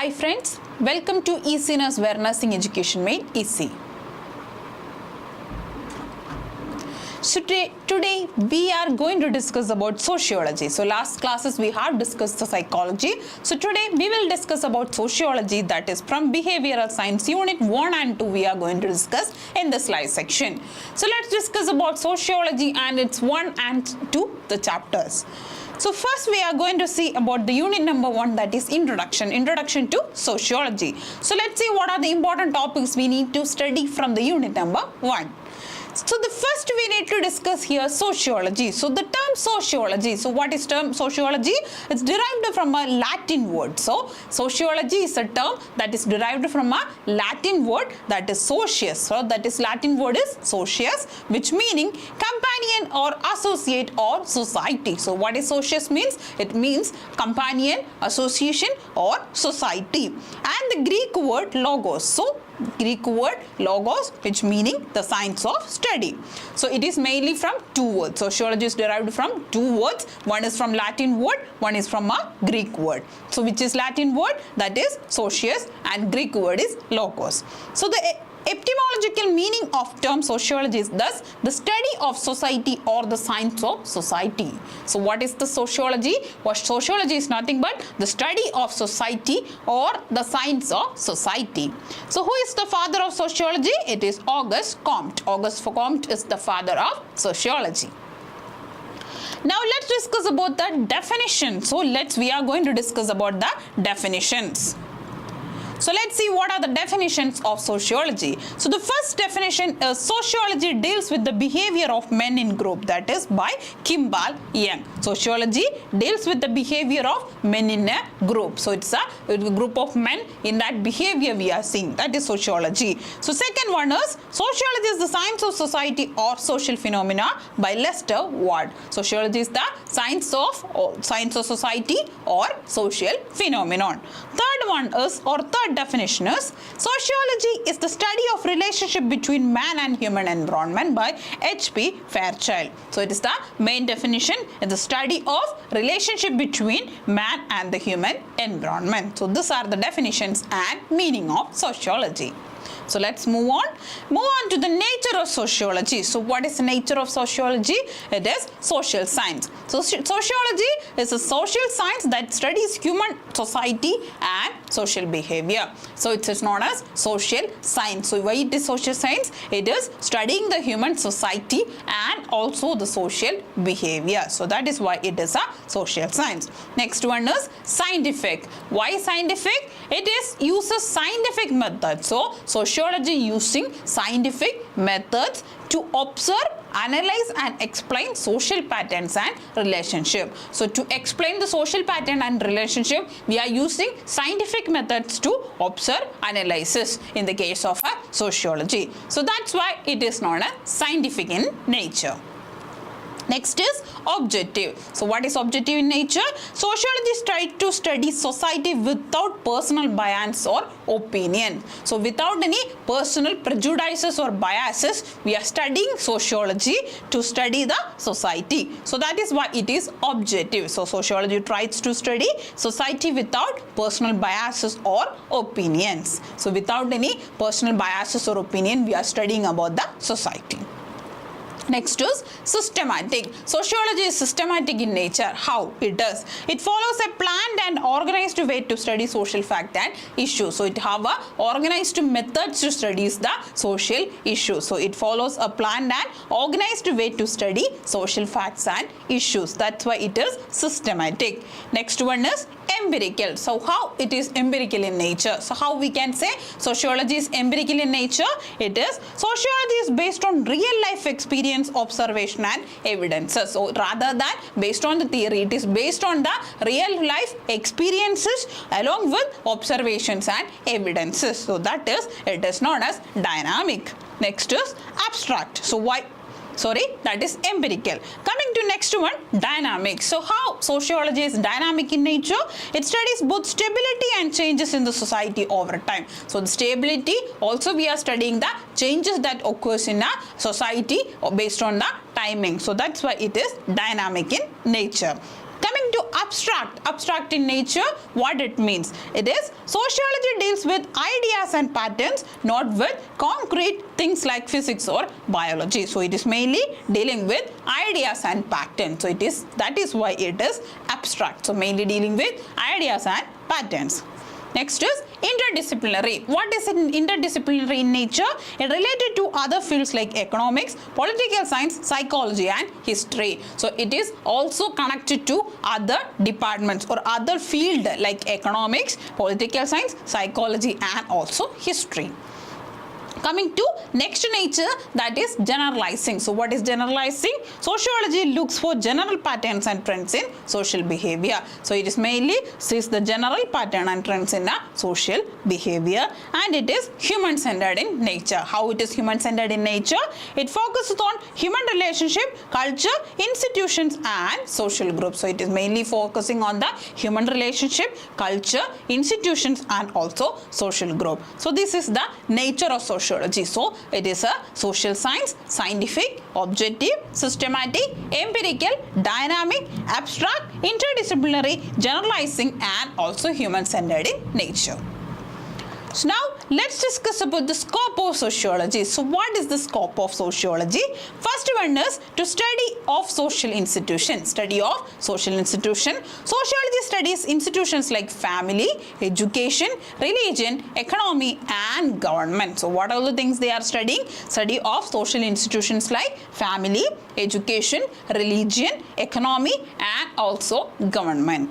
Hi friends, welcome to ECNS where nursing education made easy. So today we are going to discuss about sociology. So last classes we have discussed the psychology. So today we will discuss about sociology, that is from behavioral science unit 1 and 2 we are going to discuss in the slide section. So let's discuss about sociology and its 1 and 2 the chapters. So first we are going to see about the unit number 1, that is introduction to sociology. So let's see what are the important topics we need to study from the unit number 1. So the first we need to discuss here sociology. So the term sociology, so what is term sociology? It's derived from a Latin word. So sociology is a term that is derived from a Latin word that is socius. So that is Latin word is socius, which meaning companion or associate or society. So what is socius means? It means companion, association or society. And the Greek word logos. So Greek word logos, which meaning the science of study. So it is mainly from two words. Sociology is derived from two words. One is from Latin word, one is from a Greek word. So which is Latin word? That is socius, and Greek word is logos. So the etymological meaning of term sociology is thus the study of society or the science of society. So what is the sociology? What sociology is nothing but the study of society or the science of society. So who is the father of sociology? It is Auguste Comte. Auguste Comte is the father of sociology. Now let's discuss about the definition. So we are going to discuss about the definitions. So let's see what are the definitions of sociology. So the first definition is sociology deals with the behavior of men in group, that is by Kimball Young. Sociology deals with the behavior of men in a group. So it's a group of men in that behavior we are seeing, that is sociology. So second one is sociology is the science of society or social phenomena by Lester Ward. Sociology is the science of society or social phenomenon. Third one is third definition is sociology is the study of relationship between man and human environment by H.P. Fairchild. So it is the main definition, is the study of relationship between man and the human environment. So these are the definitions and meaning of sociology. So let's move on to the nature of sociology. So what is the nature of sociology? It is social science. So sociology is a social science that studies human society and social behavior. So it is known as social science. So why it is social science? It is studying the human society and also the social behavior. So that is why it is a social science. Next one is scientific. Why scientific? It uses scientific methods. So sociology using scientific methods to observe, analyze and explain social patterns and relationship. So to explain the social pattern and relationship, we are using scientific methods to observe, analysis in the case of sociology. So that's why it is known as scientific in nature. Next is objective. So what is objective in nature? Sociologists try to study society without personal bias or opinion. So without any personal prejudices or biases, we are studying sociology to study the society. So that is why it is objective. So sociology tries to study society without personal biases or opinions. So without any personal biases or opinion, we are studying about the society. Next is systematic. Sociology is systematic in nature. How it does? It follows a planned and organized way to study social fact and issues. So it have a organized methods to study the social issues. So it follows a planned and organized way to study social facts and issues. That's why it is systematic. Next one is empirical. So how it is empirical in nature? So how we can say sociology is empirical in nature? It is sociology is based on real life experience, observation and evidences. So rather than based on the theory, it is based on the real life experiences along with observations and evidences. So that is, it is known as dynamic. Next is abstract. So that is empirical. Coming to next one, dynamic. So how sociology is dynamic in nature? It studies both stability and changes in the society over time. So the stability, also we are studying the changes that occurs in a society based on the timing. So that's why it is dynamic in nature. Coming Coming to abstract in nature, what it means? It is sociology deals with ideas and patterns, not with concrete things like physics or biology. So it is mainly dealing with ideas and patterns. So that is why it is abstract. So mainly dealing with ideas and patterns. Next is interdisciplinary. What is interdisciplinary in nature? It related to other fields like economics, political science, psychology and history. So it is also connected to other departments or other field like economics, political science, psychology and also history. Coming to next nature, that is generalizing. So what is generalizing? Sociology looks for general patterns and trends in social behavior. So it is mainly sees the general pattern and trends in a social behavior, and it is human-centered in nature. How it is human-centered in nature? It focuses on human relationship, culture, institutions and social groups. So it is mainly focusing on the human relationship, culture, institutions and also social group. So this is the nature of sociology. So it is a social science, scientific, objective, systematic, empirical, dynamic, abstract, interdisciplinary, generalizing and also human-centered in nature. So now let's discuss about the scope of sociology. So what is the scope of sociology? First one is to study of social institutions. Study of social institution. Sociology studies institutions like family, education, religion, economy and government. So what are the things they are studying? Study of social institutions like family, education, religion, economy and also government.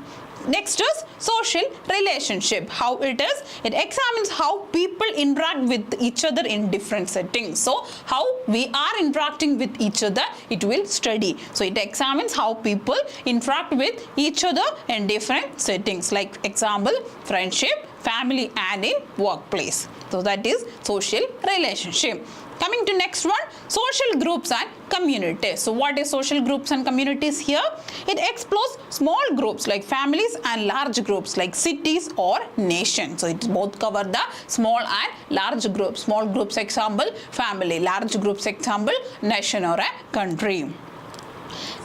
Next is social relationship. How it is? It examines how people interact with each other in different settings. So how we are interacting with each other, it will study. So it examines how people interact with each other in different settings, like example, friendship, family and in workplace. So that is social relationship. Coming to next one, social groups and communities. So what is social groups and communities here? It explores small groups like families and large groups like cities or nations. So it both cover the small and large groups. Small groups example family, large groups example nation or a country.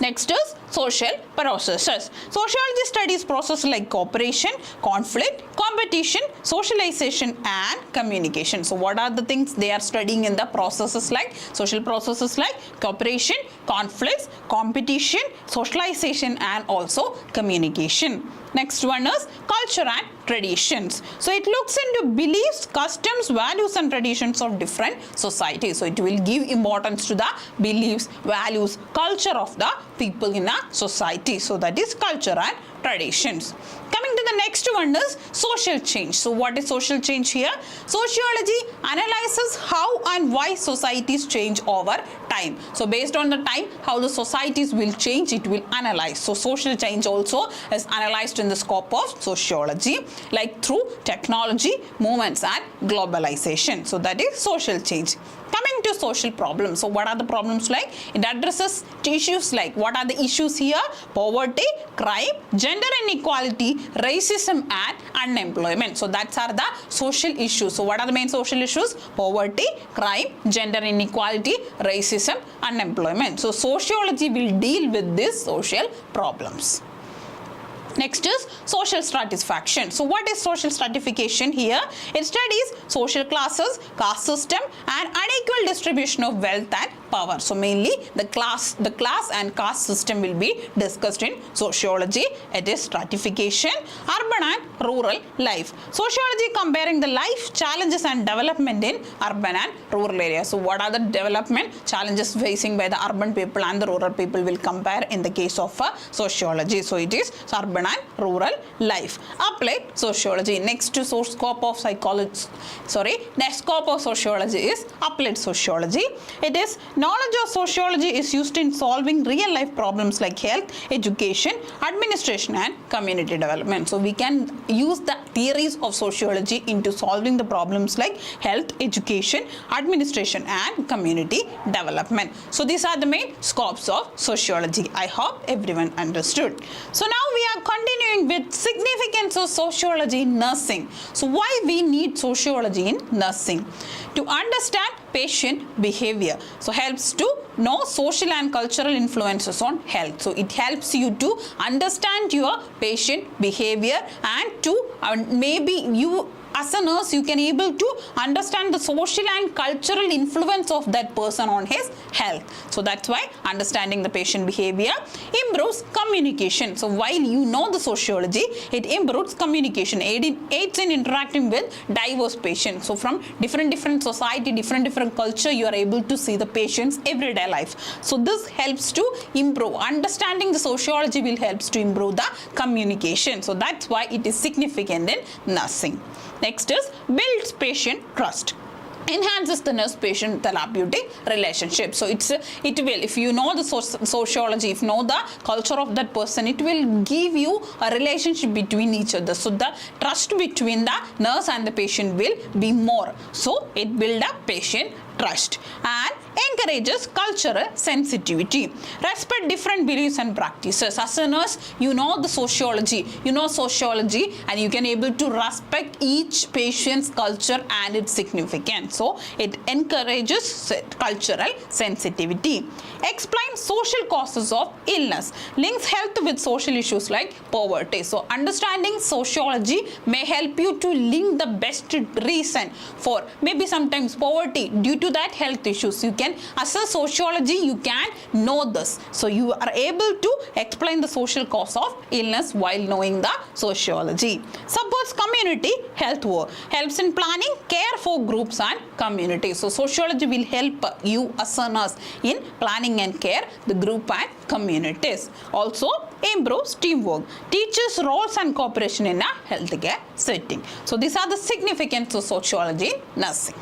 Next is social processes. Sociology studies processes like cooperation, conflict, competition, socialization and communication. So what are the things they are studying in the processes like? Social processes like cooperation, conflicts, competition, socialization and also communication. Next one is culture and traditions. So it looks into beliefs, customs, values and traditions of different societies. So it will give importance to the beliefs, values, culture of the people in a society. So that is culture and traditions. Coming to the next one is social change. So what is social change here? Sociology analyzes how and why societies change over time. So based on the time, how the societies will change, it will analyze. So social change also is analyzed in the scope of sociology, like through technology, movements and globalization. So that is social change. Coming to social problems. So what are the problems like? It addresses issues like, what are the issues here? Poverty, crime, gender inequality, racism and unemployment. So that's are the social issues. So what are the main social issues? Poverty, crime, gender inequality, racism, unemployment. So sociology will deal with these social problems. Next is social stratification. So what is social stratification here? It studies social classes, caste system and unequal distribution of wealth and power. So mainly the class and caste system will be discussed in sociology. It is stratification, urban and rural life. Sociology comparing the life challenges and development in urban and rural areas. So what are the development challenges facing by the urban people and the rural people will compare in the case of sociology. So it is urban and rural life. Applied sociology. Next to scope of psychology, next scope of sociology is applied sociology. It is knowledge of sociology is used in solving real life problems like health, education, administration and community development. So we can use the theories of sociology into solving the problems like health, education, administration and community development. So these are the main scopes of sociology. I hope everyone understood. So now we are continuing with significance of sociology in nursing. So why we need sociology in nursing? To understand patient behavior. So helps to know social and cultural influences on health. So it helps you to understand your patient behavior and to maybe you as a nurse you can able to understand the social and cultural influence of that person on his health. So that's why understanding the patient behavior improves communication. So while you know the sociology, it improves communication, aids in interacting with diverse patients. So from different society, different culture, you are able to see the patient's everyday life. So this helps to improve understanding the sociology will helps to improve the communication. So that's why it is significant in nursing. Next is builds patient trust. Enhances the nurse-patient therapeutic relationship. So it will, if you know the sociology, if you know the culture of that person, it will give you a relationship between each other. So the trust between the nurse and the patient will be more. So it builds a patient trust and encourages cultural sensitivity. Respect different beliefs and practices. As a nurse, you know the sociology, and you can able to respect each patient's culture and its significance. So it encourages cultural sensitivity. Explain social causes of illness. Links health with social issues like poverty. So understanding sociology may help you to link the best reason for maybe sometimes poverty due to that health issues. You can assess sociology, you can know this. So you are able to explain the social cause of illness while knowing the sociology. Supports community health work. Helps in planning care for groups and communities. So sociology will help you as a nurse in planning and care the group and communities. Also improves teamwork. Teaches roles and cooperation in a healthcare setting. So these are the significance of sociology in nursing.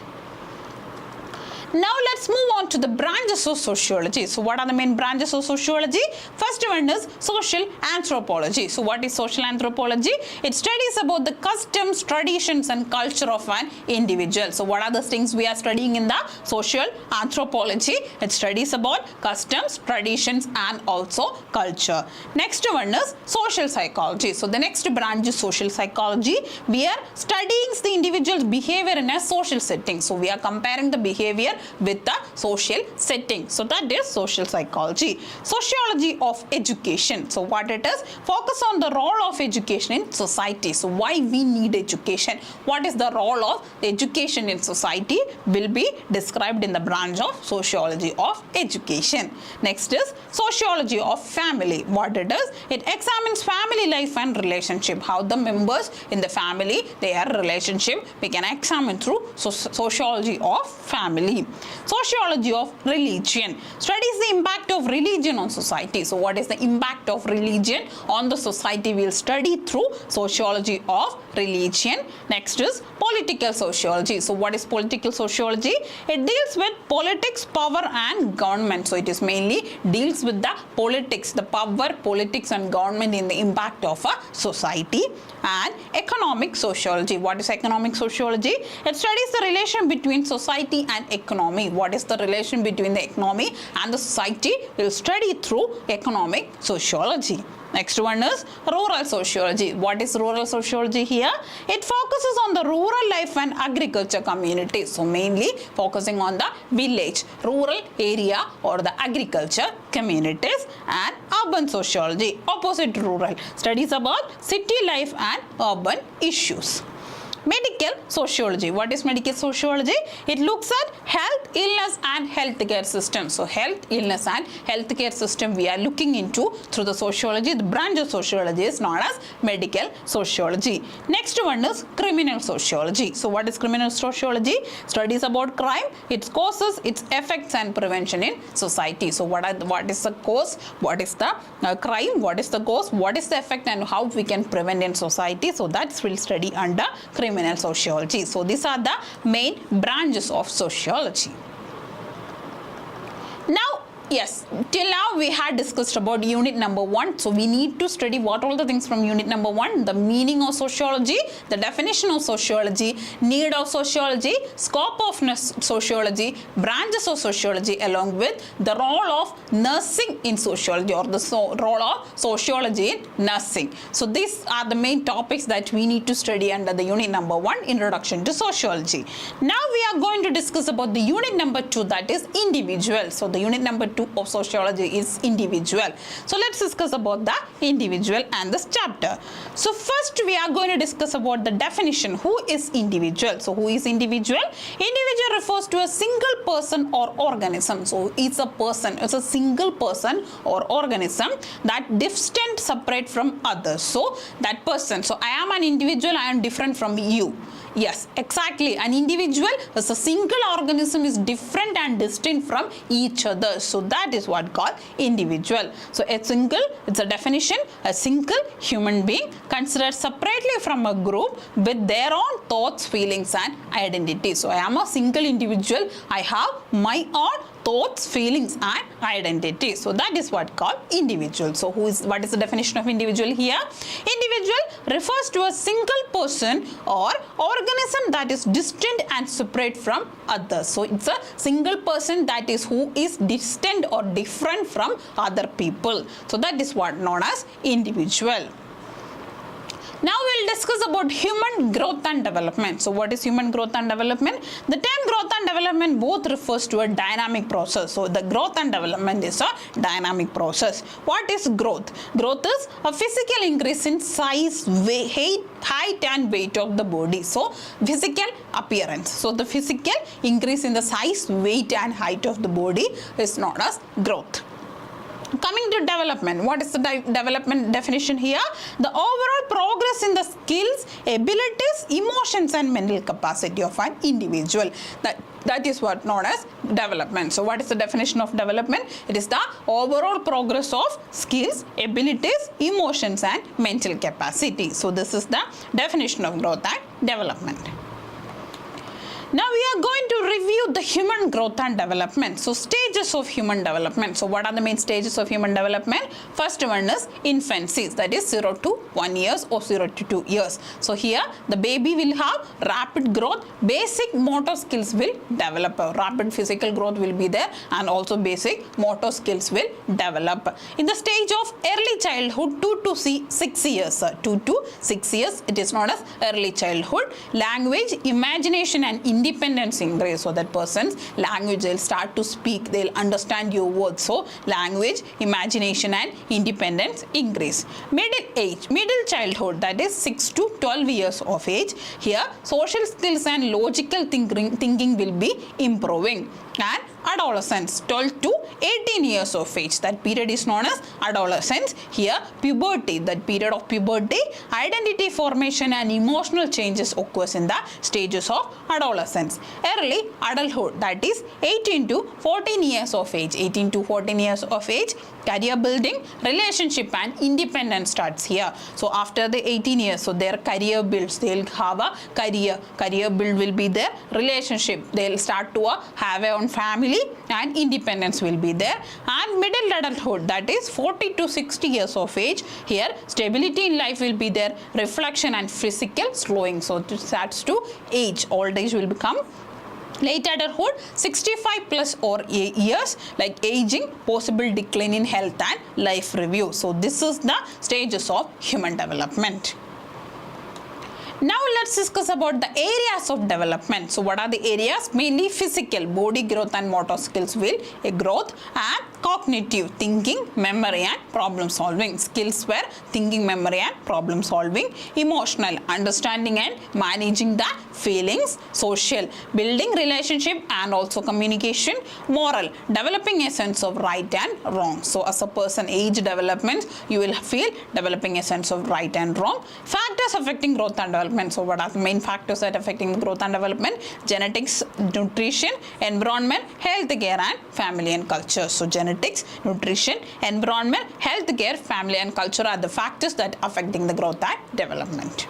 Now let's move on to the branches of sociology. So what are the main branches of sociology? First one is social anthropology. So what is social anthropology? It studies about the customs, traditions and culture of an individual. So what are the things we are studying in the social anthropology? It studies about customs, traditions and also culture. Next one is social psychology. So the next branch is social psychology. We are studying the individual's behavior in a social setting. So we are comparing the behavior with the social setting. So that is social psychology. Sociology of education. So what it is? Focus on the role of education in society. So why we need education? What is the role of education in society will be described in the branch of sociology of education. Next is sociology of family. What it is? It examines family life and relationship. How the members in the family, their relationship, we can examine through sociology of family. Sociology of religion studies the impact of religion on society. So what is the impact of religion on the society? We'll study through sociology of religion. Next is political sociology. So what is political sociology? It deals with politics, power and government. So it is mainly deals with the politics, the power, politics and government in the impact of a society. And economic sociology. What is economic sociology? It studies the relation between society and economy. What is the relation between the economy and the society? We'll study through economic sociology. Next one is rural sociology. What is rural sociology here? It focuses on the rural life and agriculture community. So mainly focusing on the village, rural area or the agriculture communities. And urban sociology, opposite rural, studies about city life and urban issues. Medical sociology. What is medical sociology? It looks at health, illness and healthcare system. So health, illness and healthcare system we are looking into through the sociology. The branch of sociology is known as medical sociology. Next one is criminal sociology. So what is criminal sociology? Studies about crime, its causes, its effects and prevention in society. So what is the cause? What is the crime? What is the cause? What is the effect and how we can prevent in society? So that's we'll study under criminal sociology. So these are the main branches of sociology. Now Yes, till now we had discussed about unit number 1. So we need to study what all the things from unit number 1, the meaning of sociology, the definition of sociology, need of sociology, scope of sociology, branches of sociology, along with the role of nursing in sociology, or the role of sociology in nursing. So these are the main topics that we need to study under the unit number 1, introduction to sociology. Now we are going to discuss about the unit number 2, that is individual. So the unit number 2 of sociology is individual. So let's discuss about the individual and this chapter. So first we are going to discuss about the definition. Who is individual? So who is individual? Individual refers to a single person or organism. So it's a person, it's a single person or organism that distinct, separate from others. So that person, so I am an individual, I am different from you. Yes, exactly. An individual is a single organism, is different and distinct from each other. So that is what called individual. So a single, it's a definition, a single human being considered separately from a group with their own thoughts, feelings and identity. So I am a single individual. I have my own thoughts, feelings and identity. So that is what called individual. So what is the definition of individual here? Individual refers to a single person or organism that is distinct and separate from others. So it's a single person that is who is distinct or different from other people. So that is what known as individual. Now we'll discuss about human growth and development. So what is human growth and development? The term growth and development both refers to a dynamic process. So the growth and development is a dynamic process. What is growth? Growth is a physical increase in size, weight, height and weight of the body. So physical appearance. So the physical increase in the size, weight and height of the body is known as growth. Coming to development, what is the development definition here? The overall progress in the skills, abilities, emotions and mental capacity of an individual. That is what known as development. So what is the definition of development? It is the overall progress of skills, abilities, emotions and mental capacity. So this is the definition of growth and development. Now we are going to review the human growth and development. So stages of human development. So what are the main stages of human development? First one is infancy, that is 0 to 1 years or 0 to 2 years. So here the baby will have rapid growth, basic motor skills will develop, rapid physical growth will be there and also basic motor skills will develop. In the stage of early childhood 2 to 6 years, 2 to 6 years, it is known as early childhood. Language, imagination and independence increase. So that person's language, they'll start to speak, they'll understand your words. So language, imagination and independence increase. Middle childhood, that is 6 to 12 years of age. Here social skills and logical thinking will be improving. And adolescence, 12 to 18 years of age, that period is known as adolescence. Here puberty, that period of puberty, identity formation and emotional changes occurs in the stages of adolescence. Early adulthood, that is 18 to 14 years of age. 18 to 14 years of age, career building, relationship and independence starts here. So after the 18 years, so their career builds, they'll have a career build will be their relationship, they'll start to have a own family and independence will be there. And middle adulthood, that is 40 to 60 years of age. Here stability in life will be there, reflection and physical slowing. So it starts to age, old age will become. Late adulthood, 65 plus or years, like aging, possible decline in health and life review. So this is the stages of human development. Now let's discuss about the areas of development. So what are the areas? Mainly physical, body growth and motor skills will growth, and cognitive, thinking, memory and problem solving. Skills were thinking, memory and problem solving. Emotional, understanding and managing the feelings. Social, building relationship and also communication. Moral, developing a sense of right and wrong. So as a person age development, you will feel developing a sense of right and wrong. Factors affecting growth and development. So what are the main factors that affecting growth and development? Genetics, nutrition, environment, healthcare and family and culture. So genetics, nutrition, environment, healthcare, family and culture are the factors that affecting the growth and development.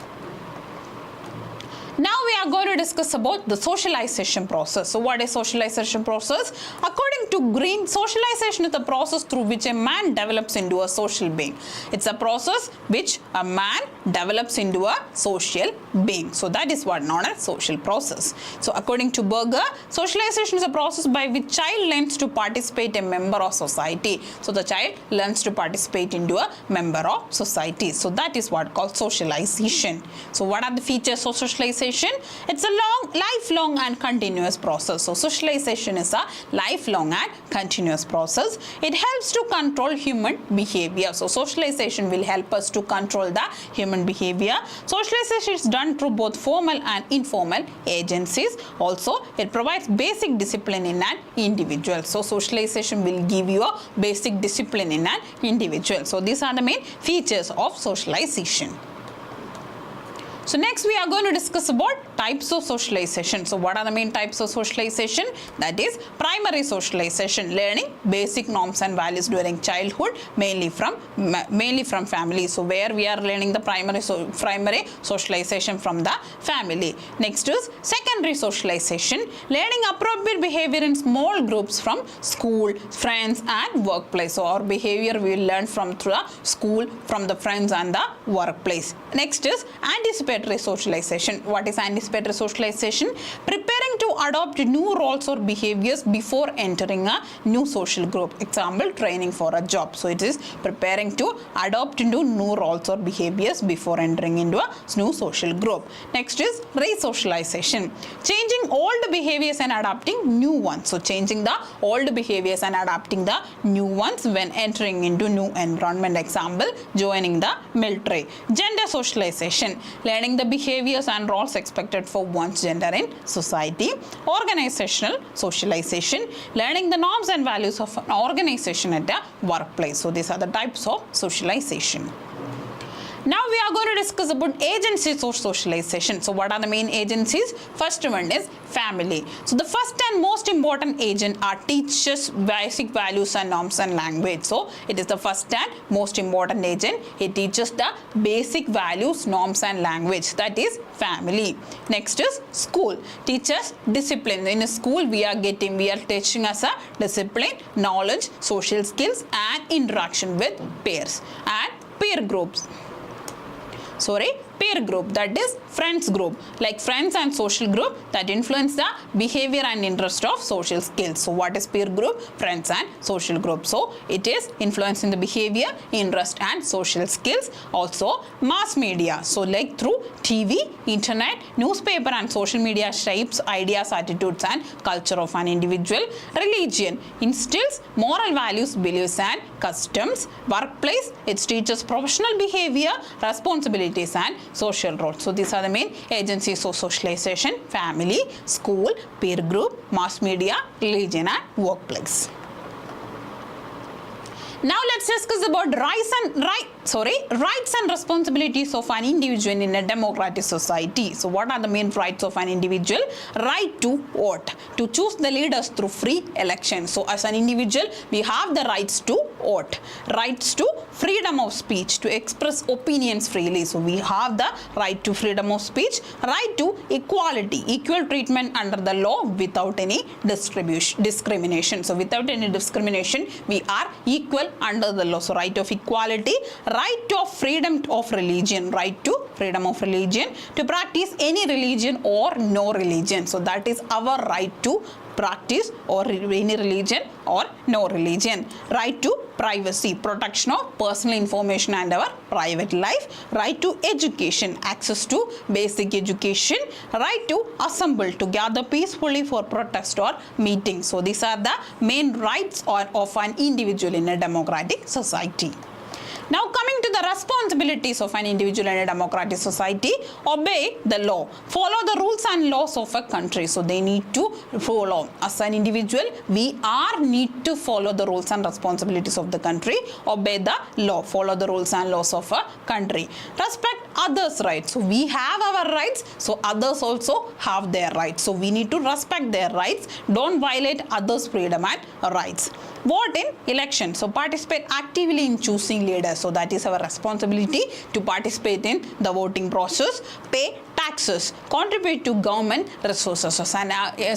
Now we are going to discuss about the socialization process. So what is socialization process? According to Green, socialization is the process through which a man develops into a social being. It's a process which a man develops into a social being. So that is what known as social process. So according to Berger, socialization is a process by which child learns to participate a member of society. So the child learns to participate into a member of society. So that is what called socialization. So what are the features of socialization? It's a lifelong and continuous process. So socialization is a lifelong and continuous process. It helps to control human behavior. So socialization will help us to control the human behavior. Socialization is done through both formal and informal agencies. Also, it provides basic discipline in an individual. So socialization will give you a basic discipline in an individual. So these are the main features of socialization. So next we are going to discuss about types of socialization. So what are the main types of socialization? That is primary socialization, learning basic norms and values during childhood, mainly from family. So where we are learning the primary socialization from the family. Next is secondary socialization, learning appropriate behavior in small groups from school, friends and workplace. So our behavior we will learn from through the school, from the friends and the workplace. Next is anticipatory socialization. What is anticipatory socialization? Preparing to adopt new roles or behaviors before entering a new social group. Example, training for a job. So it is preparing to adopt into new roles or behaviors before entering into a new social group. Next is re-socialization, changing old behaviors and adopting new ones. So changing the old behaviors and adopting the new ones when entering into new environment. Example, joining the military. Gender socialization, learning the behaviors and roles expected for one's gender in society. Organizational socialization, learning the norms and values of an organization at a workplace. So these are the types of socialization. Now we are going to discuss about agencies of socialization. So what are the main agencies? First one is family. So the first and most important agent are teachers, basic values and norms and language. So it is the first and most important agent. It teaches the basic values, norms and language. That is family. Next is school. Teaches discipline. In a school we are teaching us a discipline, knowledge, social skills and interaction with peers. And peer groups. Peer group, that is friends group, like friends and social group that influence the behavior and interest of social skills. So what is peer group? Friends and social group. So it is influencing the behavior, interest and social skills. Also mass media, so like through TV, internet, newspaper and social media shapes ideas, attitudes and culture of an individual. Religion instills moral values, beliefs and customs. Workplace, it teaches professional behavior, responsibilities and social roles. So these are the main agencies of socialization: family, school, peer group, mass media, religion and workplace. Now let's discuss about rights and responsibilities of an individual in a democratic society. So what are the main rights of an individual? Right to vote, to choose the leaders through free election. So as an individual we have the rights to vote, rights to freedom of speech, to express opinions freely. So we have the right to freedom of speech, right to equality, equal treatment under the law without any discrimination. So without any discrimination we are equal under the law. So right of equality, right to freedom of religion, right to freedom of religion, to practice any religion or no religion. So that is our right to practice or any religion or no religion. Right to privacy, protection of personal information and our private life. Right to education, access to basic education. Right to assemble, to gather peacefully for protest or meeting. So these are the main rights of an individual in a democratic society. Now coming to the responsibilities of an individual in a democratic society: obey the law, follow the rules and laws of a country. So they need to follow. As an individual we need to follow the rules and responsibilities of the country, obey the law, follow the rules and laws of a country. Respect others' rights. So we have our rights, so others also have their rights. So we need to respect their rights, don't violate others' freedom and rights. Vote in election. So participate actively in choosing leaders. So that is our responsibility, to participate in the voting process. Pay taxes contribute to government resources. As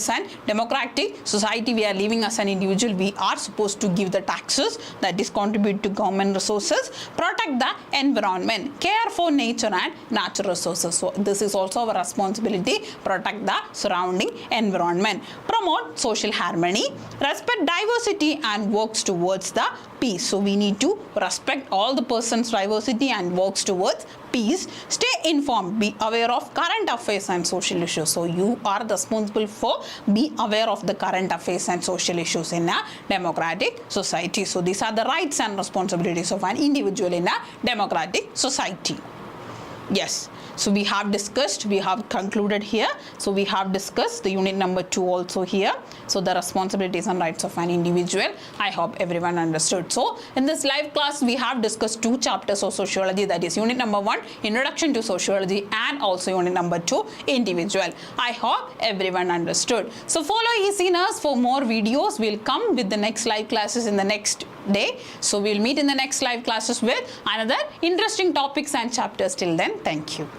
an democratic society we are living, as an individual we are supposed to give the taxes, that is contribute to government resources, protect the environment, care for nature and natural resources. So this is also our responsibility, protect the surrounding environment, promote social harmony, respect diversity and works towards the peace. So we need to respect all the person's diversity and works towards peace. Stay informed, be aware of current affairs and social issues. So you are responsible for be aware of the current affairs and social issues in a democratic society. So these are the rights and responsibilities of an individual in a democratic society. Yes, so we have discussed, we have concluded here. So we have discussed the unit number 2 also here. So the responsibilities and rights of an individual. I hope everyone understood. So in this live class, we have discussed 2 chapters of sociology, that is unit number 1, introduction to sociology, and also unit number 2, individual. I hope everyone understood. So follow ECNUS for more videos. We'll come with the next live classes in the next day. So we'll meet in the next live classes with another interesting topics and chapters. Till then, thank you.